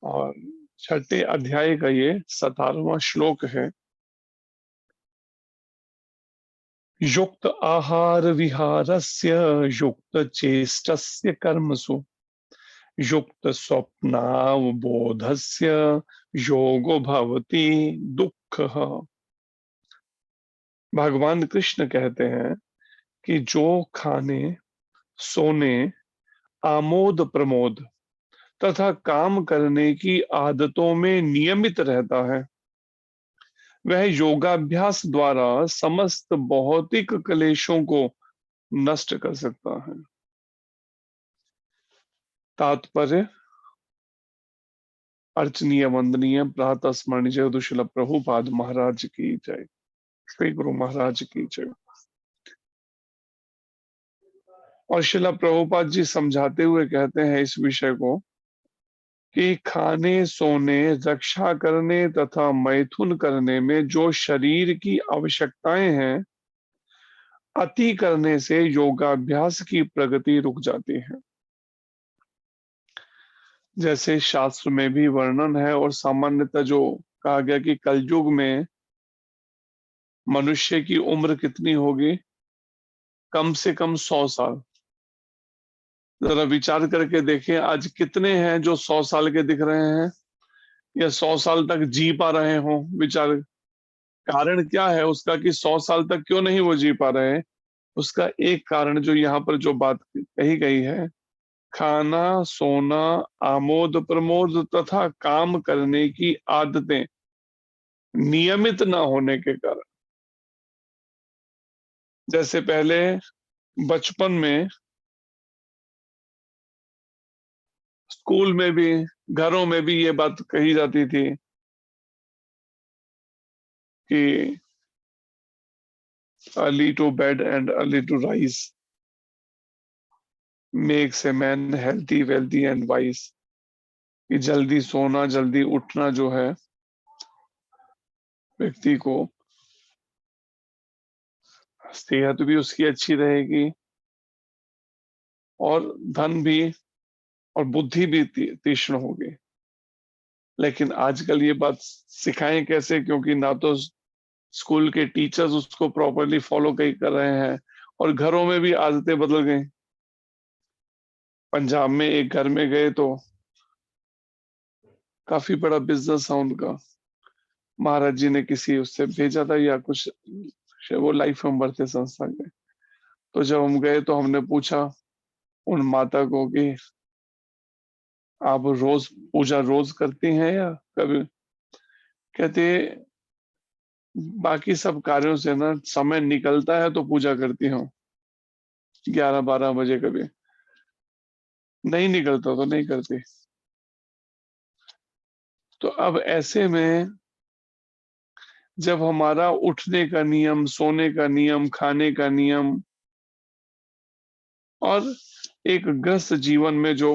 और छठे अध्याय का ये 17वां श्लोक है। युक्त आहार विहारस्य युक्त चेष्टस्य कर्मसु युक्त स्वप्नावबोधस्य योगो भवति दुःखः। भगवान कृष्ण कहते हैं कि जो खाने, सोने, आमोद प्रमोद तथा काम करने की आदतों में नियमित रहता है, वह योगाभ्यास द्वारा समस्त भौतिक क्लेशों को नष्ट कर सकता है। तात्पर्य: अर्चनीय वंदनीय प्रातः स्मरणीय जय शिल प्रभुपाद महाराज की जय। श्री गुरु महाराज की जय। और शिला प्रभुपाद जी समझाते हुए कहते हैं इस विषय को कि खाने, सोने, रक्षा करने तथा मैथुन करने में जो शरीर की आवश्यकताएं हैं, अति करने से योगाभ्यास की प्रगति रुक जाती है। जैसे शास्त्र में भी वर्णन है और सामान्यतः जो कहा गया कि कलयुग में मनुष्य की उम्र कितनी होगी? कम से कम 100 साल। जरा विचार करके देखें, आज कितने हैं जो 100 साल के दिख रहे हैं या 100 साल तक जी पा रहे हो? विचार, कारण क्या है उसका कि 100 साल तक क्यों नहीं वो जी पा रहे हैं? उसका एक कारण जो यहाँ पर जो बात कही गई है, खाना, सोना, आमोद प्रमोद तथा काम करने की आदतें नियमित ना होने के कारण। जैसे पहले बचपन में स्कूल में भी, घरों में भी ये बात कही जाती थी कि early to bed and early to rise makes a man healthy wealthy and wise. कि जल्दी सोना, जल्दी उठना जो है व्यक्ति को, सेहत भी उसकी अच्छी रहेगी और धन भी और बुद्धि भी तीक्ष्ण होगी। लेकिन आजकल ये बात सिखाएं कैसे? क्योंकि ना तो स्कूल के टीचर्स उसको प्रॉपरली फॉलो कर रहे हैं और घरों में भी आदतें बदल गई। पंजाब में एक घर में गए तो काफी बड़ा बिजनेस है उनका, महाराज जी ने किसी उससे भेजा था या कुछ, वो लाइफ मेंबर थे संस्था के। तो जब हम गए तो हमने पूछा उन माता को कि आप रोज पूजा रोज करती हैं या कभी? कहते बाकी सब कार्यों से ना समय निकलता है तो पूजा करती हूँ 11-12 बजे, कभी नहीं निकलता तो नहीं करती। तो अब ऐसे में जब हमारा उठने का नियम, सोने का नियम, खाने का नियम और एक ग्रस्त जीवन में जो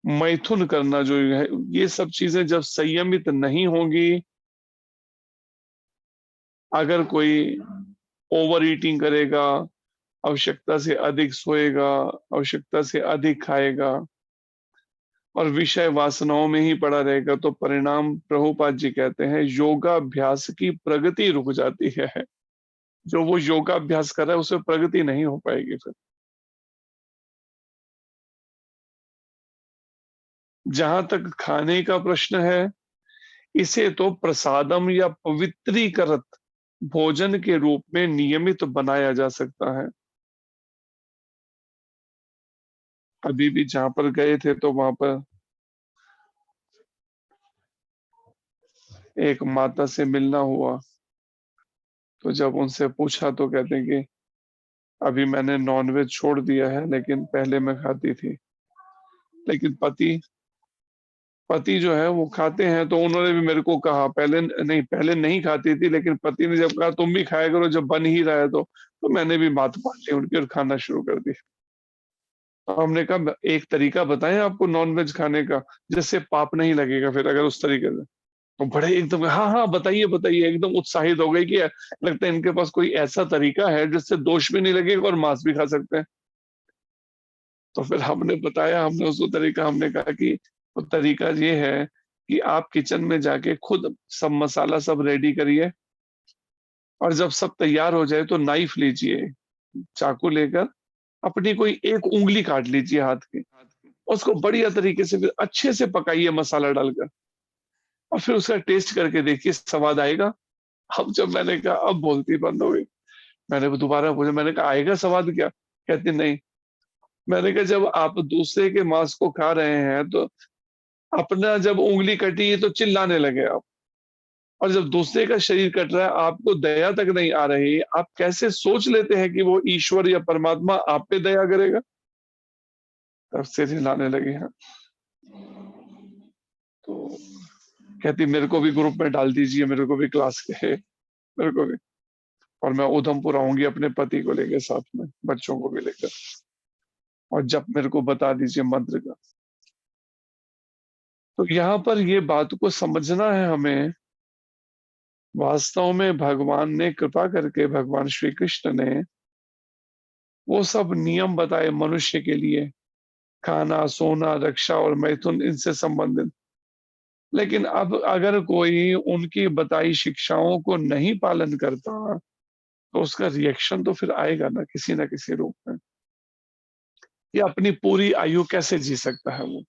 मैथुन करना जो है, ये सब चीजें जब संयमित नहीं होंगी, अगर कोई ओवर ईटिंग करेगा, आवश्यकता से अधिक सोएगा, आवश्यकता से अधिक खाएगा और विषय वासनाओं में ही पड़ा रहेगा, तो परिणाम प्रभुपाद जी कहते हैं योगाभ्यास की प्रगति रुक जाती है। जो वो योगाभ्यास कर रहा है उसमें प्रगति नहीं हो पाएगी। फिर जहां तक खाने का प्रश्न है, इसे तो प्रसादम या पवित्रीकृत भोजन के रूप में नियमित बनाया जा सकता है। अभी भी जहां पर गए थे तो वहां पर एक माता से मिलना हुआ, तो जब उनसे पूछा तो कहते हैं कि अभी मैंने नॉनवेज छोड़ दिया है, लेकिन पहले मैं खाती थी। लेकिन पति पति जो है वो खाते हैं, तो उन्होंने भी मेरे को कहा, पहले नहीं खाती थी, लेकिन पति ने जब कहा तुम भी खाया करो जब बन ही रहा है तो मैंने भी बात मान ली उनकी और खाना शुरू कर दी। तो हमने कहा एक तरीका बताएं आपको नॉनवेज खाने का जिससे पाप नहीं लगेगा फिर, अगर उस तरीके से। तो बड़े एकदम हाँ हाँ बताइए बताइए, एकदम उत्साहित हो गई कि लगता है इनके पास कोई ऐसा तरीका है जिससे दोष भी नहीं लगेगा और मांस भी खा सकते हैं। तो फिर हमने बताया, हमने उसको तरीका, हमने कहा कि वो तरीका ये है कि आप किचन में जाके खुद सब मसाला सब रेडी करिए, और जब सब तैयार हो जाए तो नाइफ लीजिए, चाकू लेकर अपनी कोई एक उंगली काट लीजिए हाथ की, उसको बढ़िया तरीके से फिर अच्छे से पकाइए मसाला डालकर, और फिर उसका टेस्ट करके देखिए, स्वाद आएगा। अब जब मैंने कहा, अब बोलती बंद हो गई। मैंने वो दोबारा पूछा, मैंने कहा आएगा स्वाद क्या? कहती नहीं। मैंने कहा जब आप दूसरे के मांस को खा रहे हैं तो अपना जब उंगली कटी है तो चिल्लाने लगे आप, और जब दूसरे का शरीर कट रहा है आपको दया तक नहीं आ रही, आप कैसे सोच लेते हैं कि वो ईश्वर या परमात्मा आप पे दया करेगा? तब से चिल्लाने लगे हैं। तो कहती मेरे को भी ग्रुप में डाल दीजिए, मेरे को भी क्लास के, मेरे को भी, और मैं उधमपुर आऊंगी अपने पति को लेकर साथ में, बच्चों को भी लेकर, और जब मेरे को बता दीजिए मंत्र का। तो यहाँ पर ये बात को समझना है हमें। वास्तव में भगवान ने कृपा करके, भगवान श्री कृष्ण ने वो सब नियम बताए मनुष्य के लिए, खाना, सोना, रक्षा और मैथुन, इनसे संबंधित। लेकिन अब अगर कोई उनकी बताई शिक्षाओं को नहीं पालन करता तो उसका रिएक्शन तो फिर आएगा ना किसी रूप में। ये अपनी पूरी आयु कैसे जी सकता है वो?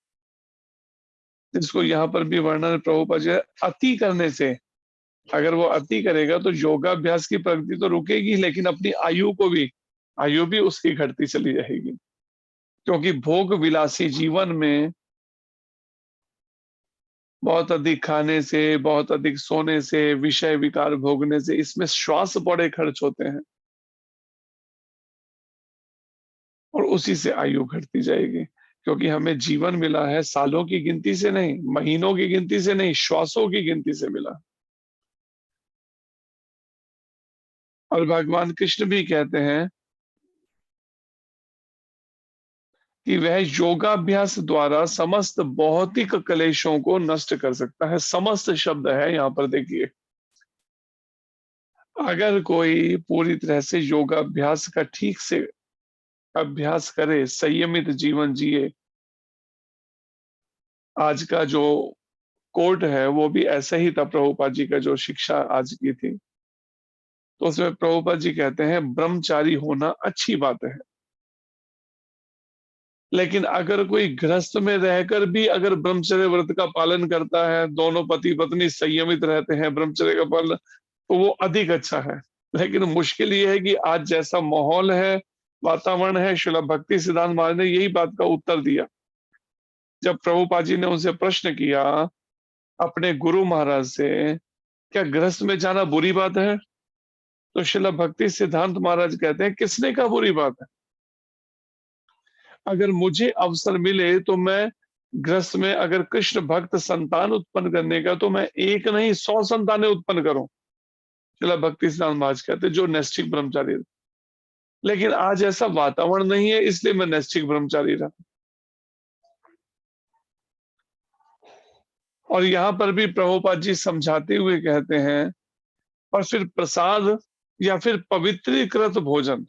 जिसको यहाँ पर भी वर्णन प्रभुपाद जी, अति करने से, अगर वो अति करेगा तो योगाभ्यास की प्रगति तो रुकेगी, लेकिन अपनी आयु भी उसकी घटती चली जाएगी। क्योंकि भोग विलासी जीवन में बहुत अधिक खाने से, बहुत अधिक सोने से, विषय विकार भोगने से, इसमें श्वास बड़े खर्च होते हैं, और उसी से आयु घटती जाएगी। क्योंकि हमें जीवन मिला है सालों की गिनती से नहीं, महीनों की गिनती से नहीं, श्वासों की गिनती से मिला। और भगवान कृष्ण भी कहते हैं कि वह योगाभ्यास द्वारा समस्त भौतिक क्लेशों को नष्ट कर सकता है। समस्त शब्द है यहाँ पर, देखिए। अगर कोई पूरी तरह से योगाभ्यास का ठीक से अभ्यास करे, संयमित जीवन जिए, आज का जो कोट है वो भी ऐसा ही था, प्रभुपाद जी का जो शिक्षा आज की थी। तो उसमें प्रभुपाद जी कहते हैं ब्रह्मचारी होना अच्छी बात है, लेकिन अगर कोई गृहस्थ में रहकर भी अगर ब्रह्मचर्य व्रत का पालन करता है, दोनों पति पत्नी संयमित रहते हैं, ब्रह्मचर्य का पालन, तो वो अधिक अच्छा है। लेकिन मुश्किल ये है कि आज जैसा माहौल है, वातावरण है, श्रील भक्ति सिद्धांत महाराज ने यही बात का उत्तर दिया। जब प्रभुपाद जी ने उनसे प्रश्न किया अपने गुरु महाराज से, क्या गृहस्थ में जाना बुरी बात है? तो श्रील भक्ति सिद्धांत महाराज कहते हैं, किसने कहा बुरी बात है? अगर मुझे अवसर मिले तो मैं गृहस्थ में अगर कृष्ण भक्त संतान उत्पन्न करने का, तो मैं एक नहीं 100 संतानें उत्पन्न करूं। श्रील भक्ति सिद्धांत महाराज कहते हैं, जो नैष्ठिक ब्रह्मचारी। लेकिन आज ऐसा वातावरण नहीं है, इसलिए मैं नैष्ठिक ब्रह्मचारी रहा। और यहाँ पर भी प्रभुपाद जी समझाते हुए कहते हैं, और फिर प्रसाद या फिर पवित्रीकृत भोजन,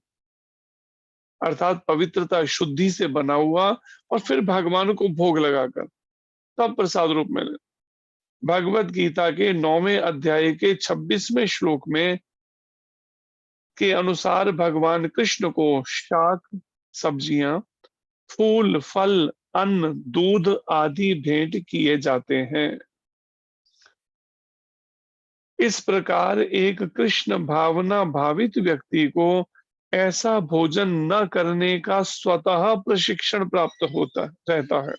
अर्थात पवित्रता शुद्धि से बना हुआ, और फिर भगवान को भोग लगाकर तब प्रसाद रूप में ले। भगवत गीता के 9वें अध्याय के 26वें श्लोक में के अनुसार भगवान कृष्ण को शाक, सब्जियां, फूल, फल, अन्न, दूध आदि भेंट किए जाते हैं। इस प्रकार एक कृष्ण भावना भावित व्यक्ति को ऐसा भोजन न करने का स्वतः प्रशिक्षण प्राप्त होता रहता है,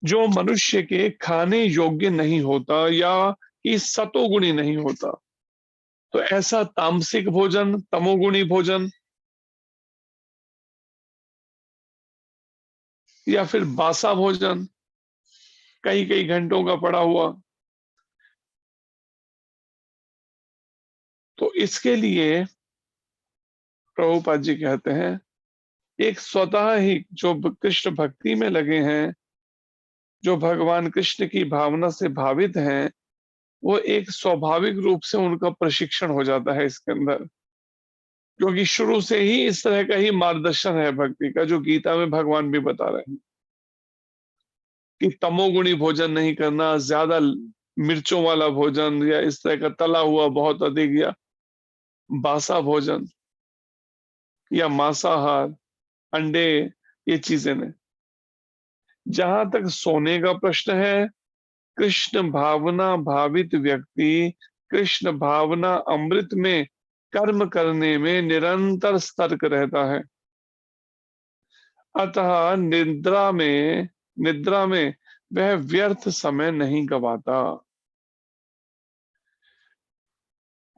जो मनुष्य के खाने योग्य नहीं होता या कि सतोगुणी नहीं होता। तो ऐसा तामसिक भोजन, तमोगुणी भोजन, या फिर बासा भोजन, कई कई घंटों का पड़ा हुआ, तो इसके लिए प्रभुपाद जी कहते हैं, एक स्वतः ही जो कृष्ण भक्ति में लगे हैं, जो भगवान कृष्ण की भावना से भावित हैं, वो एक स्वाभाविक रूप से उनका प्रशिक्षण हो जाता है इसके अंदर। क्योंकि शुरू से ही इस तरह का ही मार्गदर्शन है भक्ति का, जो गीता में भगवान भी बता रहे हैं कि तमोगुणी भोजन नहीं करना, ज्यादा मिर्चों वाला भोजन या इस तरह का तला हुआ बहुत अधिक या बासा भोजन या मांसाहार, अंडे, ये चीजें नहीं। जहां तक सोने का प्रश्न है, कृष्ण भावना भावित व्यक्ति कृष्ण भावना अमृत में कर्म करने में निरंतर सतर्क रहता है। अतः निद्रा में वह व्यर्थ समय नहीं गवाता।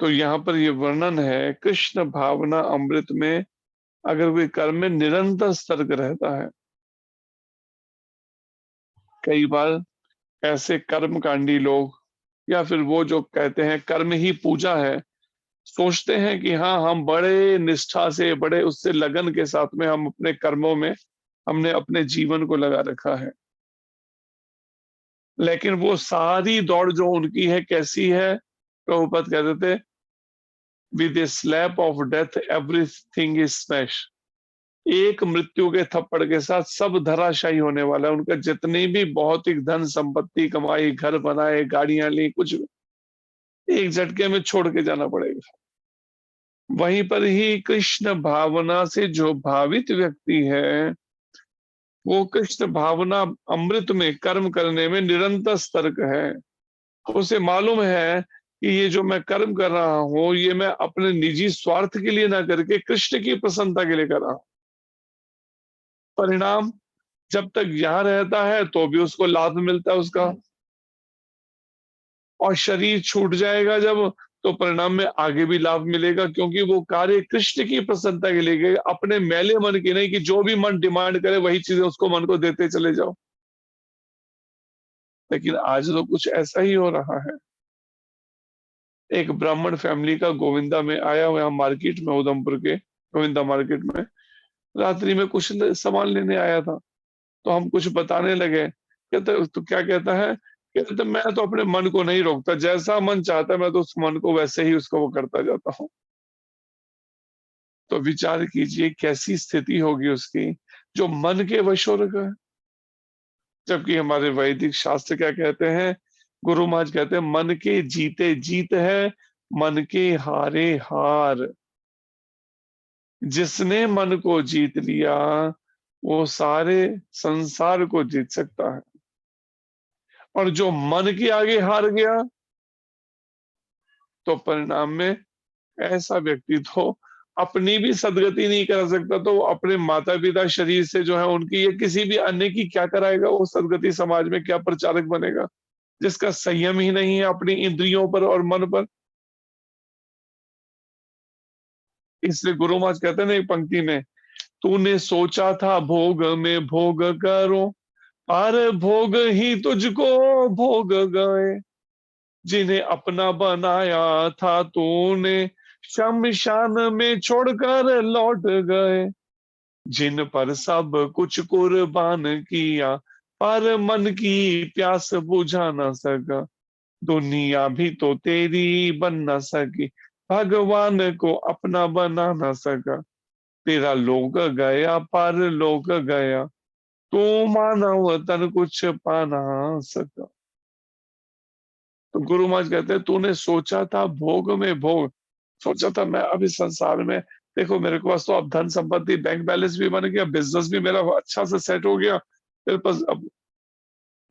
तो यहाँ पर ये वर्णन है, कृष्ण भावना अमृत में अगर कोई कर्म में निरंतर सतर्क रहता है। कई बार ऐसे कर्मकांडी लोग या फिर वो जो कहते हैं कर्म ही पूजा है, सोचते हैं कि हाँ हम बड़े निष्ठा से, बड़े उससे लगन के साथ में हम अपने कर्मों में हमने अपने जीवन को लगा रखा है। लेकिन वो सारी दौड़ जो उनकी है कैसी है, प्रभुपद कहते थे, with A slap of death everything is smash. एक मृत्यु के थप्पड़ के साथ सब धराशायी होने वाला है। उनका जितनी भी भौतिक धन संपत्ति कमाई, घर बनाए, गाड़ियां ली, कुछ एक झटके में छोड़ के जाना पड़ेगा। वहीं पर ही कृष्ण भावना से जो भावित व्यक्ति है, वो कृष्ण भावना अमृत में कर्म करने में निरंतर सतर्क है। उसे मालूम है कि ये जो मैं कर्म कर रहा हूं, ये मैं अपने निजी स्वार्थ के लिए ना करके कृष्ण की प्रसन्नता के लिए कर रहा हूं। परिणाम जब तक यहाँ रहता है तो भी उसको लाभ मिलता है उसका, और शरीर छूट जाएगा जब, तो परिणाम में आगे भी लाभ मिलेगा, क्योंकि वो कार्य कृष्ण की प्रसन्नता के लिए, अपने मैले मन की नहीं कि जो भी मन डिमांड करे वही चीजें उसको मन को देते चले जाओ। लेकिन आज तो कुछ ऐसा ही हो रहा है। एक ब्राह्मण फैमिली का गोविंदा में आया हुआ, मार्केट में, उधमपुर के गोविंदा मार्केट में रात्रि में कुछ सामान लेने आया था। तो हम कुछ बताने लगे, कहते तो क्या कहता है, कहते मैं तो अपने मन को नहीं रोकता, जैसा मन चाहता है मैं तो उस मन को वैसे ही उसको वो करता जाता हूँ। तो विचार कीजिए कैसी स्थिति होगी उसकी, जो मन के वश हो रखा है। जबकि हमारे वैदिक शास्त्र क्या कहते हैं, गुरु महाराज कहते हैं, मन के जीते जीत है, मन के हारे हार। जिसने मन को जीत लिया वो सारे संसार को जीत सकता है, और जो मन के आगे हार गया तो परिणाम में ऐसा व्यक्ति तो अपनी भी सदगति नहीं कर सकता, तो वो अपने माता पिता शरीर से जो है उनकी या किसी भी अन्य की क्या कराएगा, वो सदगति समाज में क्या प्रचारक बनेगा, जिसका संयम ही नहीं है अपनी इंद्रियों पर और मन पर। इसलिए गुरु महाराज कहते हैं ना एक पंक्ति में, तूने सोचा था भोग में भोग करो, पर भोग ही तुझको भोग गए। जिन्हें अपना बनाया था तूने, शमशान में छोड़कर लौट गए। जिन पर सब कुछ कुर्बान किया, पर मन की प्यास बुझा न सका। दुनिया भी तो तेरी बन न सकी, भगवान को अपना बना न सका। तेरा लोक गया पर लोक गया, तू मानव तन कुछ पा ना सका। तो गुरु महाराज कहते हैं, तूने सोचा था भोग में भोग, सोचा था मैं अभी संसार में, देखो मेरे पास तो अब धन संपत्ति, बैंक बैलेंस भी बन गया, बिजनेस भी मेरा अच्छा से सेट हो गया, मेरे पास अब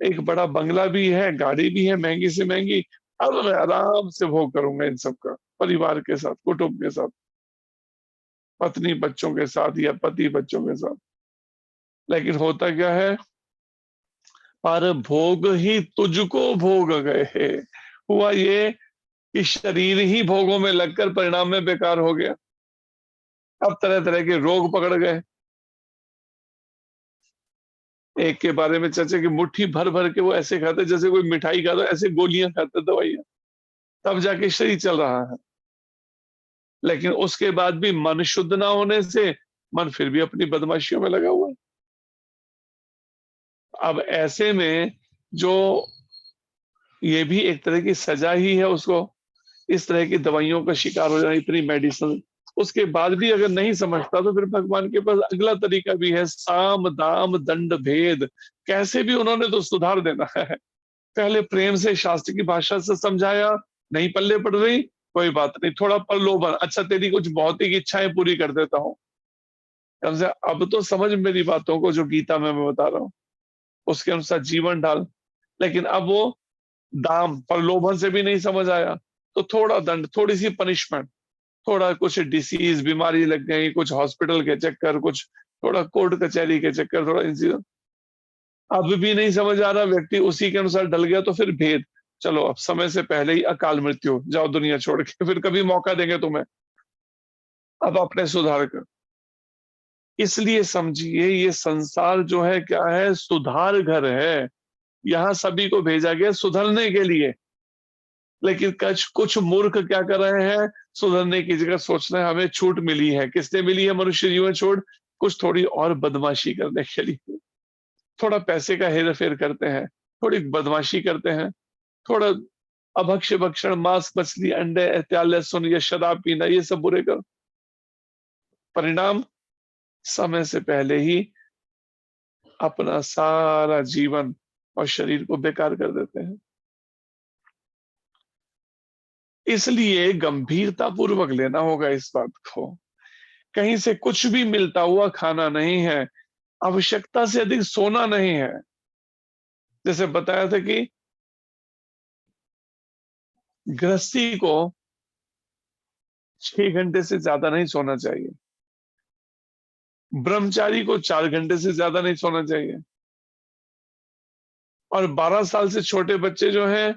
एक बड़ा बंगला भी है, गाड़ी भी है महंगी से महंगी। अब मैं आराम से भोग करूंगा इन सब का, परिवार के साथ, कुटुंब के साथ, पत्नी बच्चों के साथ या पति बच्चों के साथ। लेकिन होता क्या है, पर भोग ही तुझको भोग गए। हुआ ये कि शरीर ही भोगों में लगकर परिणाम में बेकार हो गया। अब तरह तरह के रोग पकड़ गए। एक के बारे में चर्चा की, मुट्ठी भर भर के वो ऐसे खाते जैसे कोई मिठाई खाता, ऐसे गोलियां खाते, दवाइयां, तब जाके शरीर चल रहा है। लेकिन उसके बाद भी मन शुद्ध ना होने से मन फिर भी अपनी बदमाशियों में लगा हुआ है। अब ऐसे में जो, ये भी एक तरह की सजा ही है उसको, इस तरह की दवाइयों का शिकार हो जाना, इतनी मेडिसिन उसके बाद भी अगर नहीं समझता तो फिर भगवान के पास अगला तरीका भी है, साम दाम दंड भेद, कैसे भी उन्होंने तो सुधार देना है। पहले प्रेम से शास्त्र की भाषा से समझाया, नहीं पल्ले पड़ रही, कोई बात नहीं, थोड़ा प्रलोभन, अच्छा तेरी कुछ भौतिक इच्छाएं पूरी कर देता हूँ, कम से अब तो समझ मेरी बातों को जो गीता में मैं बता रहा हूँ, उसके अनुसार जीवन डाल। लेकिन अब वो दाम प्रलोभन से भी नहीं समझ आया, तो थोड़ा दंड, थोड़ी सी पनिशमेंट, थोड़ा कुछ डिसीज बीमारी लग गई, कुछ हॉस्पिटल के चक्कर, कुछ थोड़ा कोर्ट कचहरी के चक्कर, थोड़ा इंसिडेंट, अब भी नहीं समझ आ रहा, व्यक्ति उसी के अनुसार डल गया, तो फिर भेद, चलो अब समय से पहले ही अकाल मृत्यु, जाओ दुनिया छोड़ के, फिर कभी मौका देंगे तुम्हें, अब अपने सुधार कर। इसलिए समझिए ये संसार जो है क्या है, सुधार घर है, यहाँ सभी को भेजा गया सुधरने के लिए। लेकिन कुछ मूर्ख क्या कर रहे हैं, सुधरने की जगह सोच रहे हैं हमें छूट मिली है, किसने मिली है मनुष्य जीवन छूट, कुछ थोड़ी और बदमाशी करने के लिए, थोड़ा पैसे का हेर फेर करते हैं, थोड़ी बदमाशी करते हैं, थोड़ा अभक्ष्य भक्षण, मांस मछली अंडे इत्यादि, लहसुन या शराब पीना, ये सब बुरे कर, परिणाम समय से पहले ही अपना सारा जीवन और शरीर को बेकार कर देते हैं। इसलिए गंभीरता पूर्वक लेना होगा इस बात को, कहीं से कुछ भी मिलता हुआ खाना नहीं है, आवश्यकता से अधिक सोना नहीं है। जैसे बताया था कि गृहस्थी को 6 घंटे से ज्यादा नहीं सोना चाहिए, ब्रह्मचारी को 4 घंटे से ज्यादा नहीं सोना चाहिए, और 12 साल से छोटे बच्चे जो हैं,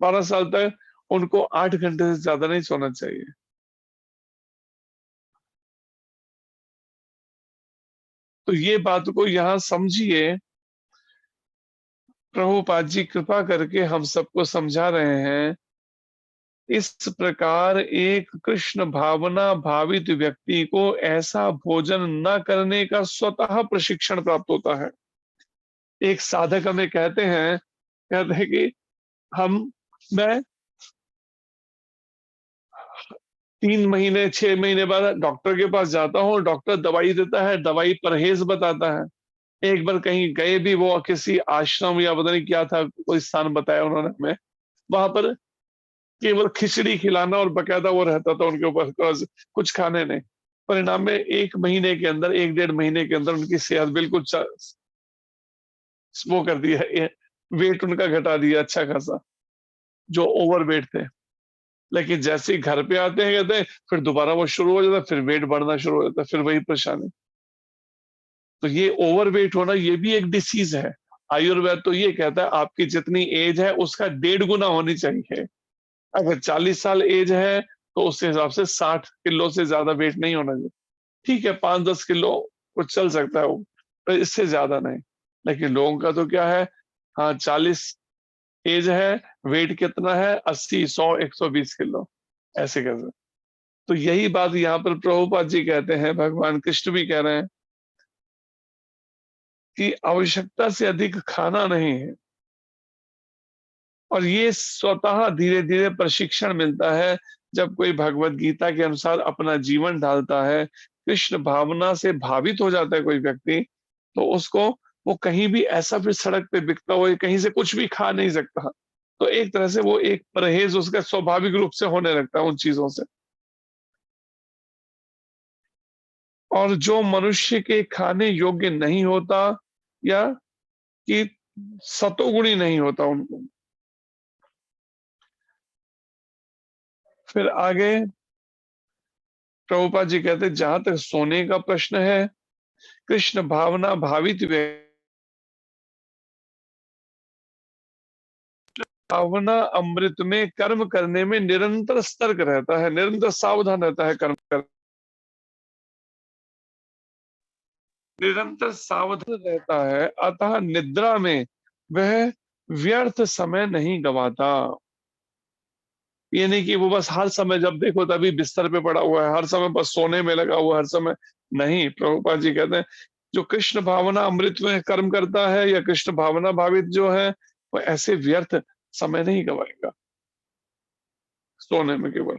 12 साल तक, उनको 8 घंटे से ज्यादा नहीं सोना चाहिए। तो ये बात को यहां समझिए, प्रभुपाद जी कृपा करके हम सबको समझा रहे हैं, इस प्रकार एक कृष्ण भावना भावित व्यक्ति को ऐसा भोजन न करने का स्वतः प्रशिक्षण प्राप्त होता है। एक साधक हमें कहते हैं कि हम मैं 3 महीने 6 महीने बाद डॉक्टर के पास जाता हूँ, डॉक्टर दवाई देता है, दवाई परहेज बताता है। एक बार कहीं गए भी, वो किसी आश्रम या पता नहीं क्या था, कोई स्थान बताया उन्होंने हमें, वहां पर केवल खिचड़ी खिलाना और बकायदा वो रहता था उनके ऊपर, कुछ खाने नहीं। परिणाम में 1 महीने के अंदर, 1 डेढ़ महीने के अंदर उनकी सेहत बिल्कुल वो कर दिया, वेट उनका घटा दिया अच्छा खासा, जो ओवर वेट थे। लेकिन जैसे ही घर पे आते हैं, कहते हैं फिर दोबारा वो शुरू हो जाता है, फिर वेट बढ़ना शुरू हो जाता है, फिर वही परेशानी। तो ये ओवर वेट होना ये भी एक डिसीज है। आयुर्वेद तो ये कहता है आपकी जितनी एज है उसका 1.5 गुना होनी चाहिए। अगर 40 साल एज है तो उस हिसाब से 60 किलो से ज्यादा वेट नहीं होना चाहिए। ठीक है, 5-10 किलो कुछ चल सकता है वो, पर इससे ज्यादा नहीं। लेकिन लोगों का तो क्या है, हाँ 40 एज है, वेट कितना है, 80, 100, 120 किलो, ऐसे कैसे। तो यही बात यहाँ पर प्रभुपाद जी कहते हैं, भगवान कृष्ण भी कह रहे हैं कि आवश्यकता से अधिक खाना नहीं है, और ये स्वतः धीरे धीरे प्रशिक्षण मिलता है। जब कोई भगवत गीता के अनुसार अपना जीवन ढालता है, कृष्ण भावना से भावित हो जाता है कोई व्यक्ति, तो उसको वो कहीं भी ऐसा फिर सड़क पे बिकता हो, कहीं से कुछ भी खा नहीं सकता। तो एक तरह से वो एक परहेज उसका स्वाभाविक रूप से होने लगता है उन चीजों से। और जो मनुष्य के खाने योग्य नहीं होता, या कि सतोगुणी नहीं होता उनको, फिर आगे प्रभुपाद जी कहते हैं जहां तक सोने का प्रश्न है, कृष्ण भावना भावित व्यक्ति भावना अमृत में कर्म करने में निरंतर सतर्क रहता है, निरंतर सावधान रहता है, कर्म कर निरंतर सावधान रहता है, अतः निद्रा में वह व्यर्थ समय नहीं गवाता। ये नहीं कि वो बस हर समय जब देखो तभी बिस्तर पे पड़ा हुआ है, हर समय बस सोने में लगा हुआ, हर समय नहीं। प्रभुपाद जी कहते हैं जो कृष्ण भावना अमृत में कर्म करता है, या कृष्ण भावना भावित जो है, वो ऐसे व्यर्थ समय नहीं गवाएगा सोने में केवल।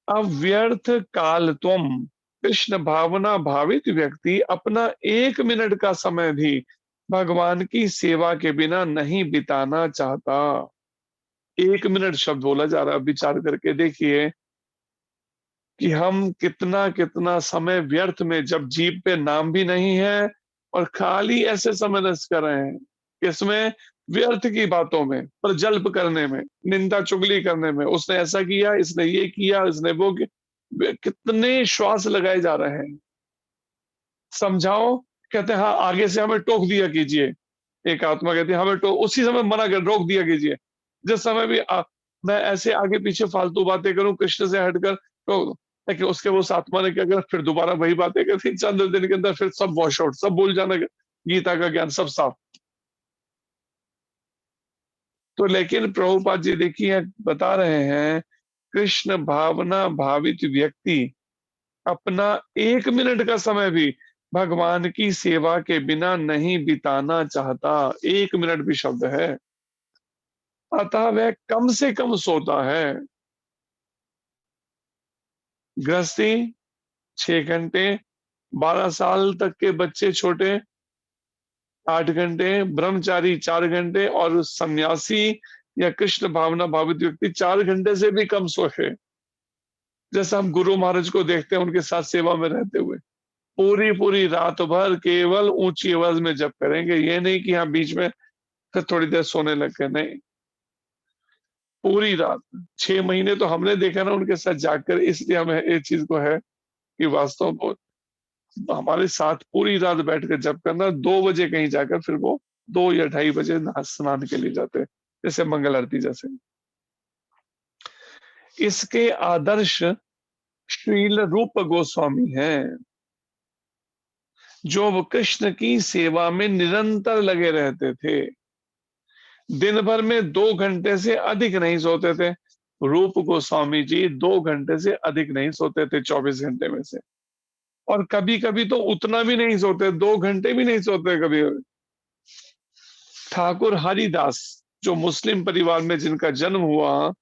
अव्यर्थ काल तुम, कृष्ण भावना भावित व्यक्ति अपना 1 मिनट का समय भी भगवान की सेवा के बिना नहीं बिताना चाहता। 1 मिनट शब्द बोला जा रहा है, विचार करके देखिए कि हम कितना कितना समय व्यर्थ में, जब जीभ पे नाम भी नहीं है और खाली ऐसे समय नष्ट कर रहे हैं, इसमें व्यर्थ की बातों में, प्रजल्प करने में, निंदा चुगली करने में, उसने ऐसा किया, इसने ये किया, इसने वो किया, कितने श्वास लगाए जा रहे हैं। समझाओ, कहते हैं हाँ आगे से हमें टोक दिया कीजिए। एक आत्मा कहती है हमें टोक, उसी समय मना कर रोक दिया कीजिए। जिस समय भी मैं ऐसे आगे पीछे फालतू बातें करूं कृष्ण से हटकर, तो लेकिन उसके वो उस आत्मा ने क्या करा, फिर दोबारा वही बातें करती, चंद दिन के अंदर फिर सब वॉश आउट, सब भूल जाना, गीता का ज्ञान सब साफ। तो लेकिन प्रभुपाद जी देखिए बता रहे हैं, कृष्ण भावना भावित व्यक्ति अपना 1 मिनट का समय भी भगवान की सेवा के बिना नहीं बिताना चाहता। 1 मिनट भी शब्द है। अतः वह कम से कम सोता है। गृहस्थी 6 घंटे, 12 साल तक के बच्चे छोटे 8 घंटे, ब्रह्मचारी 4 घंटे, और सन्यासी या कृष्ण भावना भावित व्यक्ति 4 घंटे से भी कम सोए। जैसा हम गुरु महाराज को देखते हैं उनके साथ सेवा में रहते हुए, पूरी पूरी रात भर केवल ऊंची आवाज में जप करेंगे। ये नहीं कि हाँ बीच में फिर थोड़ी देर सोने लग गए, नहीं, पूरी रात। 6 महीने तो हमने देखा ना उनके साथ जाकर, इसलिए हमें ये चीज को है कि वास्तव में हमारे साथ पूरी रात बैठकर जप करना। 2 बजे कहीं जाकर फिर वो 2 या 2:30 बजे स्नान के लिए जाते हैं, जैसे मंगल आरती जैसे। इसके आदर्श श्रील रूप गोस्वामी हैं, जो कृष्ण की सेवा में निरंतर लगे रहते थे। दिन भर में 2 घंटे से अधिक नहीं सोते थे। रूप गोस्वामी जी 2 घंटे से अधिक नहीं सोते थे 24 घंटे में से। और कभी कभी तो उतना भी नहीं सोते, 2 घंटे भी नहीं सोते कभी। ठाकुर हरिदास, जो मुस्लिम परिवार में जिनका जन्म हुआ,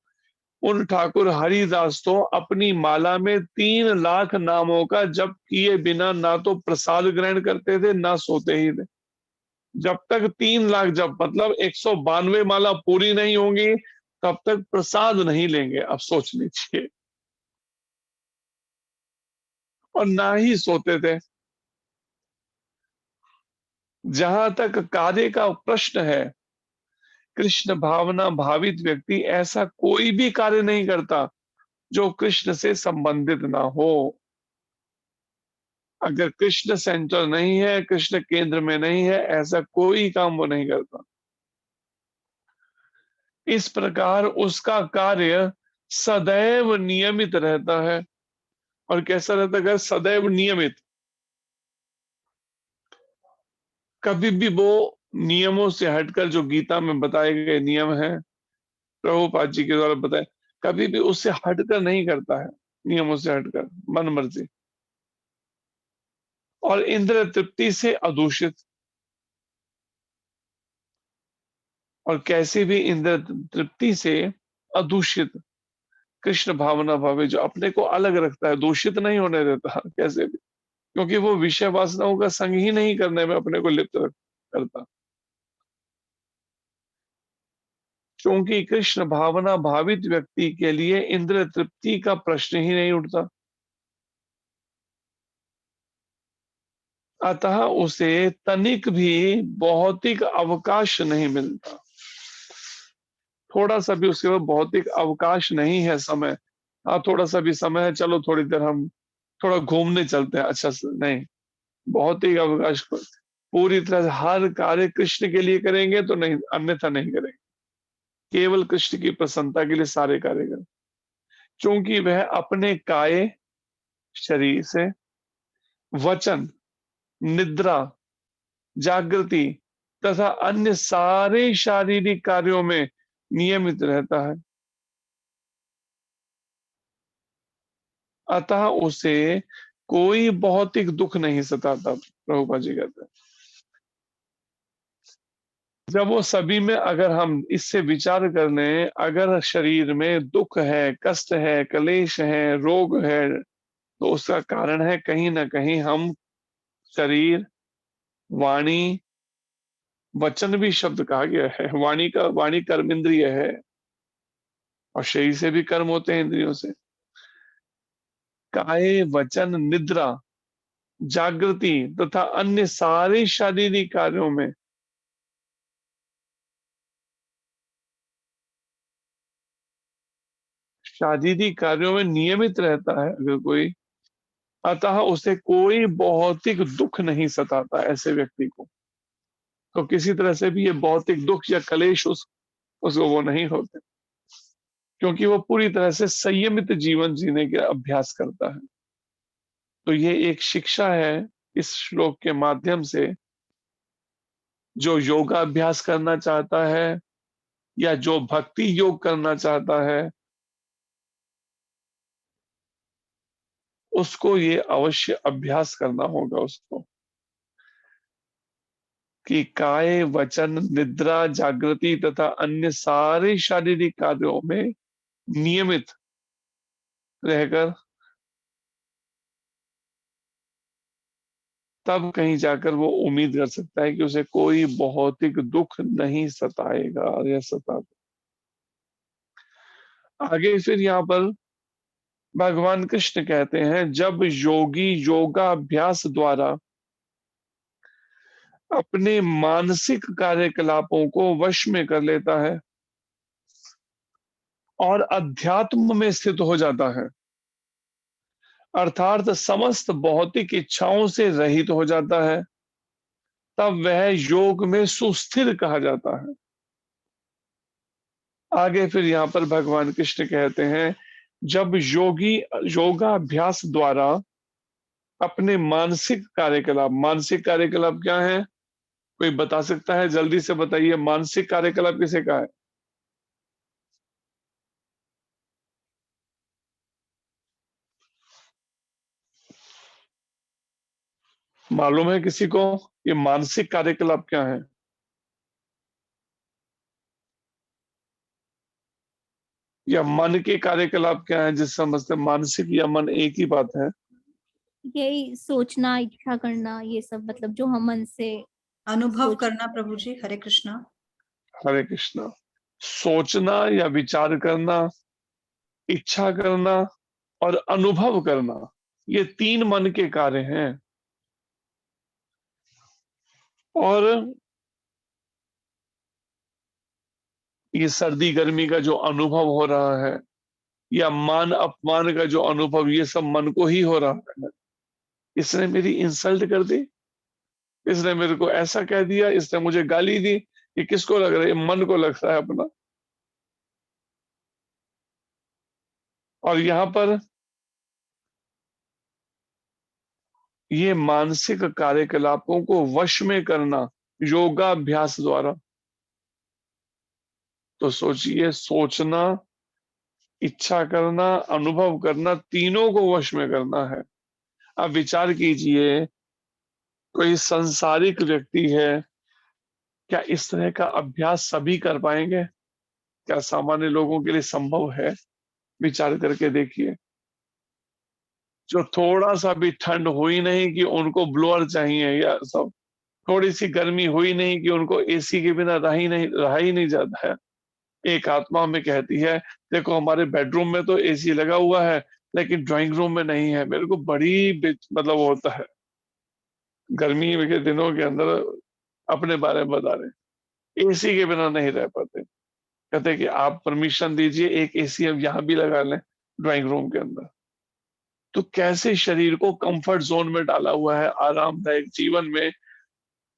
उन ठाकुर हरिदास तो अपनी माला में 3 लाख नामों का जप किए बिना ना तो प्रसाद ग्रहण करते थे, ना सोते ही थे। जब तक 3 लाख जप मतलब 192 माला पूरी नहीं होंगी, तब तक प्रसाद नहीं लेंगे। अब सोच लीजिए। और ना ही सोते थे। जहां तक कार्य का प्रश्न है, कृष्ण भावना भावित व्यक्ति ऐसा कोई भी कार्य नहीं करता जो कृष्ण से संबंधित ना हो। अगर कृष्ण सेंटर नहीं है, कृष्ण केंद्र में नहीं है, ऐसा कोई काम वो नहीं करता। इस प्रकार उसका कार्य सदैव नियमित रहता है। और कैसा रहता है? सदैव नियमित। कभी भी वो नियमों से हटकर, जो गीता में बताए गए नियम हैं, प्रभुपाद जी के द्वारा बताए, कभी भी उससे हटकर नहीं करता है, नियमों से हटकर मन मर्जी। और इंद्र तृप्ति से अदूषित। और कैसे भी इंद्र तृप्ति से अदूषित, कृष्ण भावना भावे, जो अपने को अलग रखता है, दूषित नहीं होने देता कैसे भी, क्योंकि वो विषय वासनाओं का संग ही नहीं करने में अपने को लिप्त करता। क्योंकि कृष्ण भावना भावित व्यक्ति के लिए इंद्र तृप्ति का प्रश्न ही नहीं उठता। अतः उसे तनिक भी भौतिक अवकाश नहीं मिलता। थोड़ा सा भी उसके पास भौतिक अवकाश नहीं है, समय। हाँ थोड़ा सा भी समय है, चलो थोड़ी देर हम थोड़ा घूमने चलते हैं, अच्छा से नहीं। भौतिक अवकाश को पूरी तरह से हर कार्य कृष्ण के लिए करेंगे तो नहीं, अन्यथा नहीं करेंगे। केवल कृष्ण की प्रसन्नता के लिए सारे कार्य करें। क्योंकि वह अपने काय, शरीर से, वचन, निद्रा, जागृति तथा अन्य सारे शारीरिक कार्यों में नियमित रहता है। अतः उसे कोई भौतिक दुख नहीं सताता, प्रभुपा जी कहते हैं। जब वो सभी में अगर हम इससे विचार कर लें, अगर शरीर में दुख है, कष्ट है, क्लेश है, रोग है, तो उसका कारण है कहीं ना कहीं हम शरीर, वाणी, वचन भी शब्द कहा गया है। वाणी कर्म इंद्रिय है और शरीर से भी कर्म होते हैं, इंद्रियों से। काय, वचन, निद्रा, जागृति तथा अन्य सारे शारीरिक कार्यों में नियमित रहता है अगर कोई, अतः उसे कोई भौतिक दुख नहीं सताता। ऐसे व्यक्ति को तो किसी तरह से भी ये भौतिक दुख या कलेश उसको वो नहीं होते, क्योंकि वो पूरी तरह से संयमित जीवन जीने के अभ्यास करता है। तो ये एक शिक्षा है इस श्लोक के माध्यम से। जो योगा अभ्यास करना चाहता है या जो भक्ति योग करना चाहता है, उसको ये अवश्य अभ्यास करना होगा उसको, कि काय, वचन, निद्रा, जागृति तथा अन्य सारे शारीरिक कार्यों में नियमित रहकर तब कहीं जाकर वो उम्मीद कर सकता है कि उसे कोई भौतिक दुख नहीं सताएगा या सताता। आगे फिर यहाँ पर भगवान कृष्ण कहते हैं, जब योगी योगाभ्यास द्वारा अपने मानसिक कार्यकलापों को वश में कर लेता है और अध्यात्म में स्थित हो जाता है, अर्थात समस्त भौतिक इच्छाओं से रहित हो जाता है, तब वह योग में सुस्थिर कहा जाता है। आगे फिर यहाँ पर भगवान कृष्ण कहते हैं, जब योगी योगाभ्यास द्वारा अपने मानसिक कार्यकलाप क्या है? कोई बता सकता है? जल्दी से बताइए, मानसिक कार्यकलाप किसे कहा है? मालूम है किसी को ये मानसिक कार्यकलाप क्या है? या मन के कार्यकलाप क्या है? जिस समझते मानसिक या मन एक ही बात है। यही सोचना, इच्छा करना, ये सब मतलब जो हम मन से अनुभव करना। प्रभु जी, हरे कृष्णा। हरे कृष्णा। सोचना या विचार करना, इच्छा करना और अनुभव करना, ये तीन मन के कार्य हैं। और ये सर्दी गर्मी का जो अनुभव हो रहा है या मान अपमान का जो अनुभव, ये सब मन को ही हो रहा है। इसने मेरी इंसल्ट कर दी, इसने मेरे को ऐसा कह दिया, इसने मुझे गाली दी, ये किसको लग रहा है? मन को लग रहा है अपना। और यहां पर ये मानसिक कार्यकलापों को वश में करना योगाभ्यास द्वारा, तो सोचिए, सोचना, इच्छा करना, अनुभव करना, तीनों को वश में करना है। अब विचार कीजिए, कोई संसारिक व्यक्ति है, क्या इस तरह का अभ्यास सभी कर पाएंगे? क्या सामान्य लोगों के लिए संभव है? विचार करके देखिए। जो थोड़ा सा भी ठंड हुई नहीं कि उनको ब्लोअर चाहिए, या सब थोड़ी सी गर्मी हुई नहीं कि उनको एसी के बिना रहा ही नहीं जाता है। एक आत्मा में कहती है, देखो हमारे बेडरूम में तो एसी लगा हुआ है, लेकिन ड्राइंग रूम में नहीं है। मेरे को बड़ी मतलब होता है, गर्मी के दिनों के अंदर अपने बारे में बता रहे, एसी के बिना नहीं रह पाते। कहते कि आप परमिशन दीजिए, एक एसी हम यहाँ भी लगा लें ड्राइंग रूम के अंदर। तो कैसे शरीर को कंफर्ट जोन में डाला हुआ है, आरामदायक जीवन में।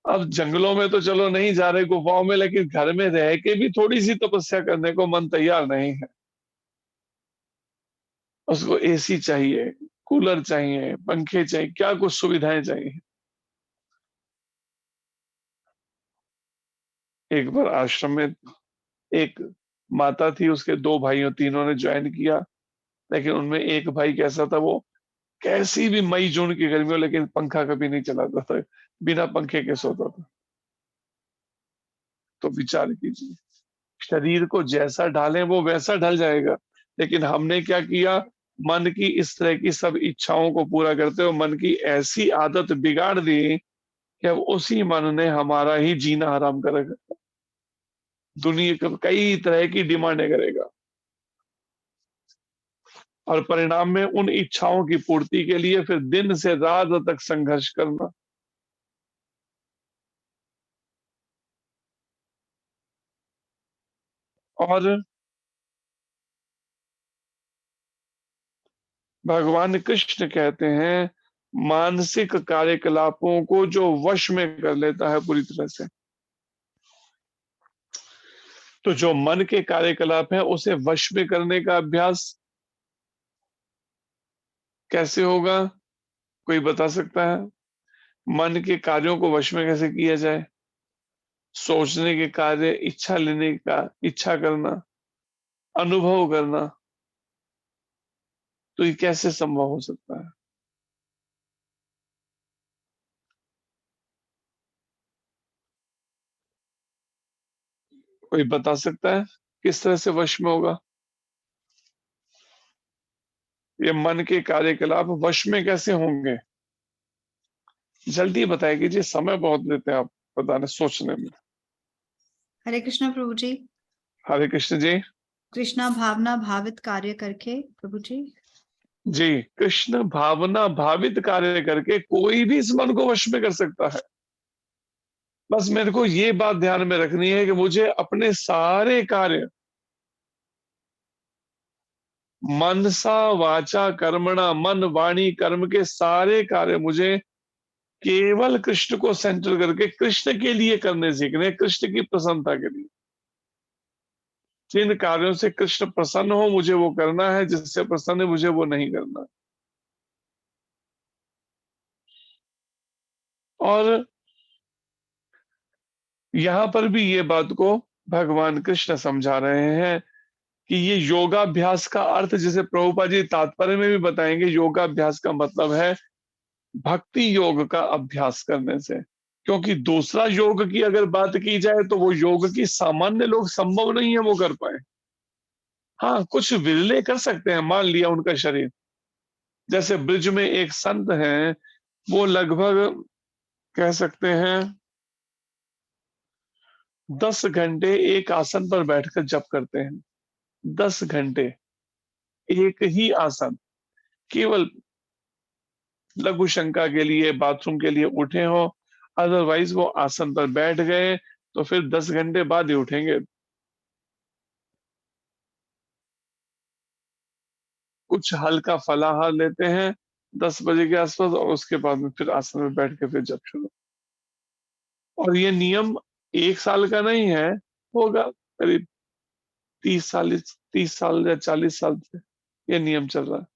अब जंगलों में तो चलो नहीं जा रहे, गुफाओं में, लेकिन घर में रह के भी थोड़ी सी तपस्या करने को मन तैयार नहीं है। उसको एसी चाहिए, कूलर चाहिए, पंखे चाहिए, क्या कुछ सुविधाएं चाहिए। एक बार आश्रम में एक माता थी, उसके दो भाइयों, तीनों ने ज्वाइन किया, लेकिन उनमें एक भाई कैसा था, वो कैसी भी मई जून की गर्मी हो लेकिन पंखा कभी नहीं चलाता था, बिना पंखे के सोता था। तो विचार कीजिए, शरीर को जैसा ढालें वो वैसा ढल जाएगा, लेकिन हमने क्या किया, मन की इस तरह की सब इच्छाओं को पूरा करते हुए मन की ऐसी आदत बिगाड़ दी कि अब उसी मन ने हमारा ही जीना हराम कर रखा। दुनिया को कई तरह की डिमांडें करेगा और परिणाम में उन इच्छाओं की पूर्ति के लिए फिर दिन से रात तक संघर्ष करना। और भगवान कृष्ण कहते हैं, मानसिक कार्यकलापों को जो वश में कर लेता है पूरी तरह से, तो जो मन के कार्यकलाप है उसे वश में करने का अभ्यास कैसे होगा, कोई बता सकता है? मन के कार्यों को वश में कैसे किया जाए? सोचने के कार्य, इच्छा लेने का, इच्छा करना, अनुभव करना, तो ये कैसे संभव हो सकता है? कोई बता सकता है किस तरह से वश में होगा? ये मन के कार्यकलाप वश में कैसे होंगे? जल्दी बताइए कीजिए, समय बहुत लेते हैं आप बताने सोचने में। हरे कृष्णा प्रभु जी। हरे कृष्ण जी। कृष्णा भावना भावित कार्य करके प्रभु जी। जी, कृष्ण भावना भावित कार्य करके कोई भी इस मन को वश में कर सकता है। बस मेरे को ये बात ध्यान में रखनी है कि मुझे अपने सारे कार्य मनसा वाचा कर्मणा, मन वाणी कर्म के सारे कार्य मुझे केवल कृष्ण को सेंटर करके कृष्ण के लिए करने सीखने, कृष्ण की प्रसन्नता के लिए। जिन कार्यों से कृष्ण प्रसन्न हो मुझे वो करना है, जिससे प्रसन्न है मुझे वो नहीं करना। और यहां पर भी ये बात को भगवान कृष्ण समझा रहे हैं कि ये योगाभ्यास का अर्थ, जैसे प्रभुपाद जी तात्पर्य में भी बताएंगे, योगाभ्यास का मतलब है भक्ति योग का अभ्यास करने से। क्योंकि दूसरा योग की अगर बात की जाए तो वो योग की सामान्य लोग संभव नहीं है वो कर पाए। हाँ, कुछ विरले कर सकते हैं, मान लिया उनका शरीर। जैसे ब्रिज में एक संत हैं, वो लगभग कह सकते हैं 10 घंटे एक आसन पर बैठकर जप करते हैं। 10 घंटे एक ही आसन, केवल लघु शंका के लिए, बाथरूम के लिए उठे हो, अदरवाइज वो आसन पर बैठ गए तो फिर 10 घंटे बाद ही उठेंगे। कुछ हल्का फलाहार लेते हैं 10 बजे के आसपास और उसके बाद में फिर आसन में बैठ के फिर जप शुरू। और ये नियम 1 साल का नहीं है, होगा करीब 30 साल या 40 साल से ये नियम चल रहा है।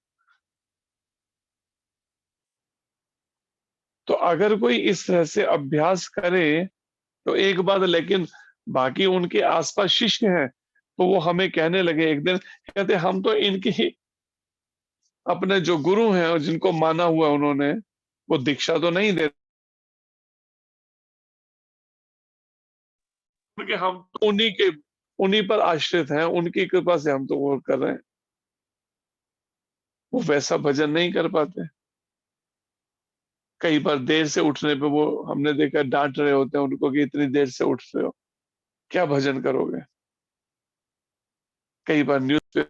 तो अगर कोई इस तरह से अभ्यास करे तो एक बात, लेकिन बाकी उनके आसपास शिष्य हैं तो वो हमें कहने लगे एक दिन, कहते हम तो इनकी अपने जो गुरु हैं और जिनको माना हुआ उन्होंने, वो दीक्षा तो नहीं देते, क्योंकि हम तो उन्हीं पर आश्रित हैं, उनकी कृपा से हम तो वो कर रहे हैं। वो वैसा भजन नहीं कर पाते। कई बार देर से उठने पे वो हमने देखा डांट रहे होते हैं उनको कि इतनी देर से उठ रहे हो, क्या भजन करोगे। कई बार न्यूज पे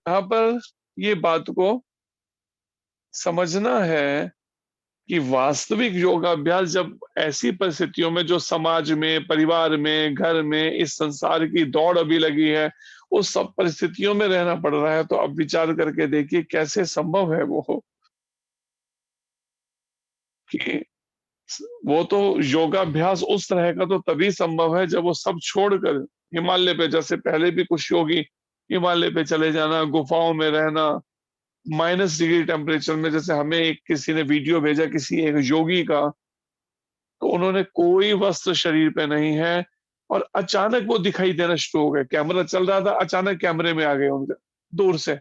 यहाँ पर ये बात को समझना है कि वास्तविक योगाभ्यास जब ऐसी परिस्थितियों में, जो समाज में, परिवार में, घर में, इस संसार की दौड़ अभी लगी है, उस सब परिस्थितियों में रहना पड़ रहा है, तो अब विचार करके देखिए कैसे संभव है वो कि वो तो योगाभ्यास उस तरह का तो तभी संभव है जब वो सब छोड़कर हिमालय पे, जैसे पहले भी कुछ योगी हिमालय पे चले जाना, गुफाओं में रहना, -डिग्री टेम्परेचर में। जैसे हमें एक किसी ने वीडियो भेजा किसी एक योगी का, तो उन्होंने कोई वस्त्र शरीर पे नहीं है और अचानक वो दिखाई देना शुरू हो गए। कैमरा चल रहा था, अचानक कैमरे में आ गए उनके दूर से,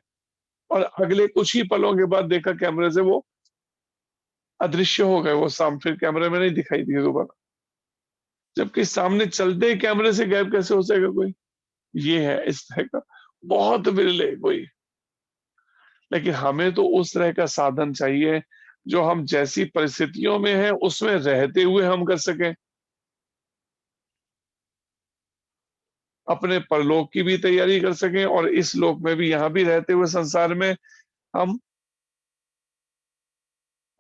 और अगले कुछ ही पलों के बाद देखा कैमरे से वो अदृश्य हो गए वो फिर कैमरे में नहीं दिखाई दिए दोबारा, जबकि सामने चलते ही कैमरे से गायब कैसे हो सकेगा कोई? ये है इस तरह का, बहुत विरले कोई। लेकिन हमें तो उस तरह का साधन चाहिए जो हम जैसी परिस्थितियों में हैं उसमें रहते हुए हम कर सकें। अपने परलोक की भी तैयारी कर सकें और इस लोक में भी, यहां भी रहते हुए संसार में हम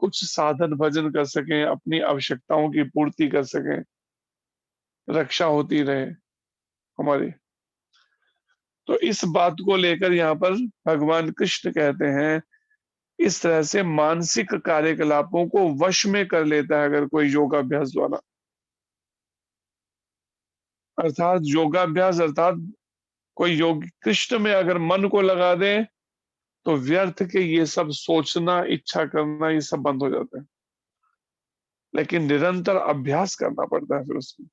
कुछ साधन भजन कर सकें, अपनी आवश्यकताओं की पूर्ति कर सकें, रक्षा होती रहे हमारी। तो इस बात को लेकर यहाँ पर भगवान कृष्ण कहते हैं, इस तरह से मानसिक कार्यकलापों को वश में कर लेता है अगर कोई योगाभ्यास द्वारा। अर्थात योगाभ्यास अर्थात कोई योग कृष्ण में अगर मन को लगा दे तो व्यर्थ के ये सब सोचना, इच्छा करना, ये सब बंद हो जाता है। लेकिन निरंतर अभ्यास करना पड़ता है फिर उसमें,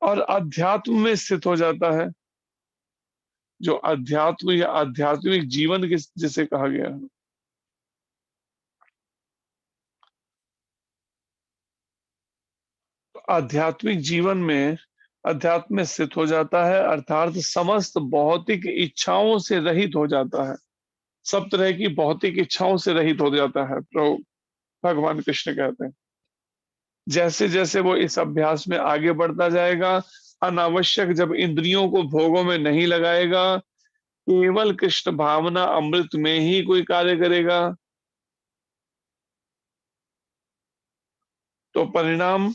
और अध्यात्म में स्थित हो जाता है। जो अध्यात्म या आध्यात्मिक जीवन जिसे कहा गया है, तो आध्यात्मिक जीवन में अध्यात्म में स्थित हो जाता है, अर्थात समस्त भौतिक इच्छाओं से रहित हो जाता है। सब तरह की भौतिक इच्छाओं से रहित हो जाता है, प्रभु भगवान कृष्ण कहते हैं। जैसे जैसे वो इस अभ्यास में आगे बढ़ता जाएगा, अनावश्यक जब इंद्रियों को भोगों में नहीं लगाएगा, केवल कृष्ण भावना अमृत में ही कोई कार्य करेगा, तो परिणाम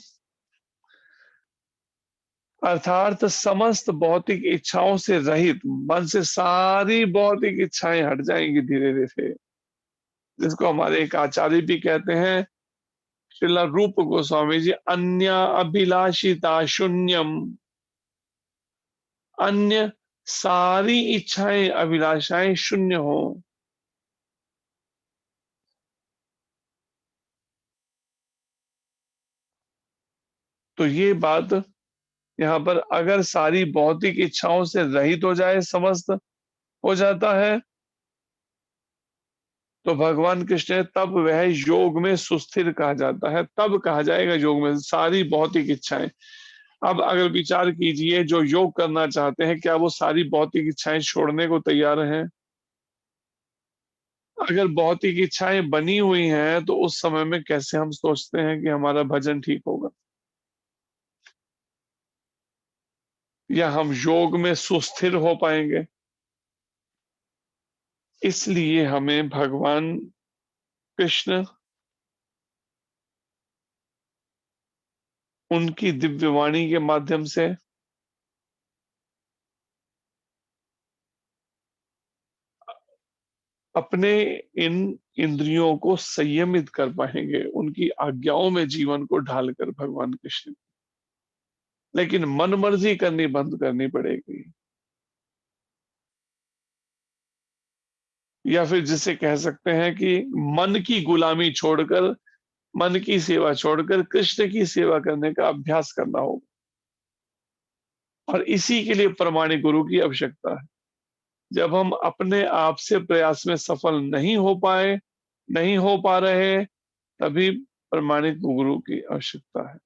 अर्थात समस्त भौतिक इच्छाओं से रहित मन से सारी भौतिक इच्छाएं हट जाएंगी धीरे धीरे, जिसको हमारे एक आचार्य भी कहते हैं, श्रील रूप गोस्वामी जी, अन्य अभिलाषिता शून्यम। अन्य सारी इच्छाएं अभिलाषाएं शून्य हो। तो ये बात यहाँ पर, अगर सारी भौतिक इच्छाओं से रहित हो जाए, समस्त हो जाता है, तो भगवान कृष्ण ने तब वह योग में सुस्थिर कहा जाता है। तब कहा जाएगा योग में सारी भौतिक इच्छाएं। अब अगर विचार कीजिए, जो योग करना चाहते हैं, क्या वो सारी भौतिक इच्छाएं छोड़ने को तैयार हैं? अगर भौतिक इच्छाएं बनी हुई हैं तो उस समय में कैसे हम सोचते हैं कि हमारा भजन ठीक होगा या हम योग में सुस्थिर हो पाएंगे? इसलिए हमें भगवान कृष्ण उनकी दिव्य वाणी के माध्यम से अपने इन इंद्रियों को संयमित कर पाएंगे, उनकी आज्ञाओं में जीवन को ढालकर भगवान कृष्ण। लेकिन मन मर्जी करनी बंद करनी पड़ेगी, या फिर जिसे कह सकते हैं कि मन की गुलामी छोड़कर, मन की सेवा छोड़कर कृष्ण की सेवा करने का अभ्यास करना होगा। और इसी के लिए प्रमाणिक गुरु की आवश्यकता है। जब हम अपने आप से प्रयास में सफल नहीं हो पाए, नहीं हो पा रहे, तभी प्रमाणिक गुरु की आवश्यकता है।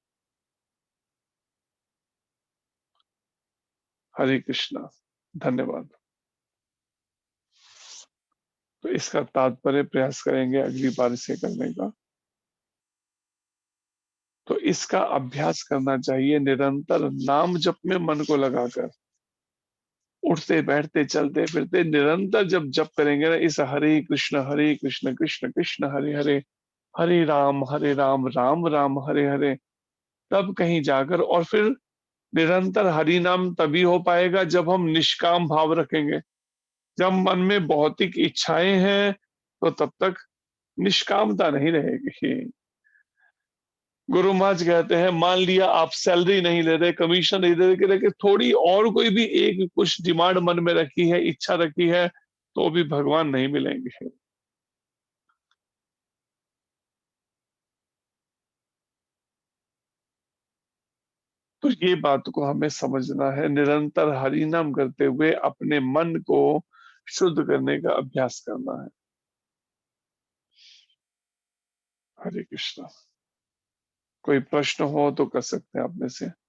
हरे कृष्णा। धन्यवाद। तो इसका तात्पर्य प्रयास करेंगे अगली बार इसे करने का। तो इसका अभ्यास करना चाहिए निरंतर नाम जप में मन को लगाकर, उठते बैठते चलते फिरते निरंतर जब जप करेंगे ना, इस हरे कृष्ण कृष्ण कृष्ण हरे हरे, हरे राम राम राम हरे हरे, तब कहीं जाकर, और फिर निरंतर हरि नाम तभी हो पाएगा जब हम निष्काम भाव रखेंगे। जब मन में भौतिक इच्छाएं हैं तो तब तक निष्कामता नहीं रहेगी। गुरु महाराज कहते हैं, मान लिया आप सैलरी नहीं ले रहे, कमीशन नहीं दे रहे, लेकिन थोड़ी और कोई भी एक कुछ डिमांड मन में रखी है, इच्छा रखी है, तो भी भगवान नहीं मिलेंगे। तो ये बात को हमें समझना है, निरंतर हरि नाम करते हुए अपने मन को शुद्ध करने का अभ्यास करना है। हरे कृष्णा। कोई प्रश्न हो तो कर सकते हैं आप में से।